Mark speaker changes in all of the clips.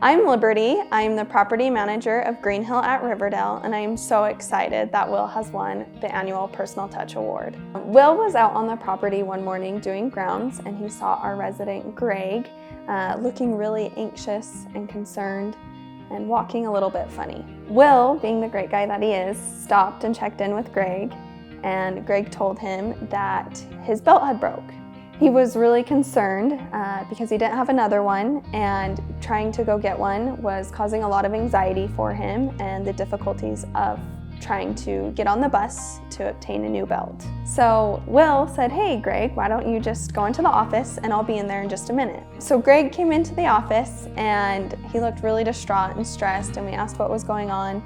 Speaker 1: I'm Liberty. I'm the property manager of Green Hill at Riverdale, and I am so excited that Will has won the annual Personal Touch Award. Will was out on the property one morning doing grounds, and he saw our resident Greg looking really anxious and concerned and walking a little bit funny. Will, being the great guy that he is, stopped and checked in with Greg, and Greg told him that his belt had broke. He was really concerned because he didn't have another one, and trying to go get one was causing a lot of anxiety for him and the difficulties of trying to get on the bus to obtain a new belt. So Will said, "Hey Greg, why don't you just go into the office and I'll be in there in just a minute." So Greg came into the office and he looked really distraught and stressed, and we asked what was going on.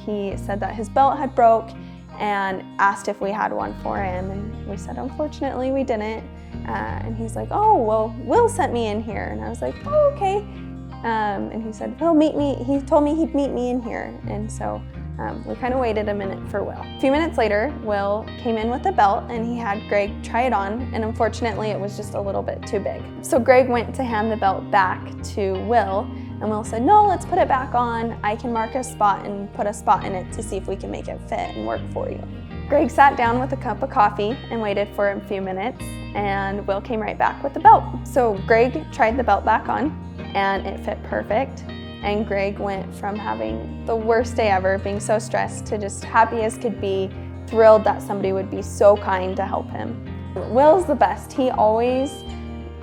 Speaker 1: He said that his belt had broke and asked if we had one for him, and we said unfortunately we didn't. And he's like, "Oh, well, Will sent me in here." And I was like, "Oh, okay." And he said, he told me he'd meet me in here. And so we kind of waited a minute for Will. A few minutes later, Will came in with a belt and he had Greg try it on, and unfortunately it was just a little bit too big. So Greg went to hand the belt back to Will, and Will said, "No, let's put it back on. I can mark a spot and put a spot in it to see if we can make it fit and work for you." Greg sat down with a cup of coffee and waited for a few minutes, and Will came right back with the belt. So Greg tried the belt back on and it fit perfect. And Greg went from having the worst day ever, being so stressed, to just happy as could be, thrilled that somebody would be so kind to help him. Will's the best. He always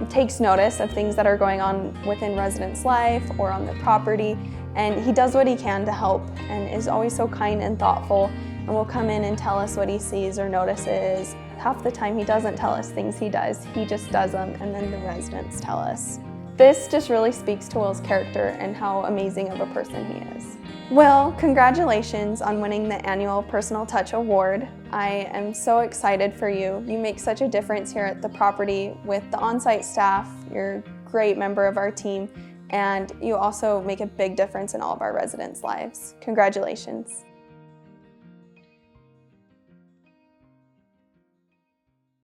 Speaker 1: takes notice of things that are going on within residents' life or on the property, and he does what he can to help and is always so kind and thoughtful, and will come in and tell us what he sees or notices. Half the time he doesn't tell us things he does, he just does them, and then the residents tell us. This just really speaks to Will's character and how amazing of a person he is. Will, congratulations on winning the annual Personal Touch Award. I am so excited for you. You make such a difference here at the property with the on-site staff. You're a great member of our team, and you also make a big difference in all of our residents' lives. Congratulations.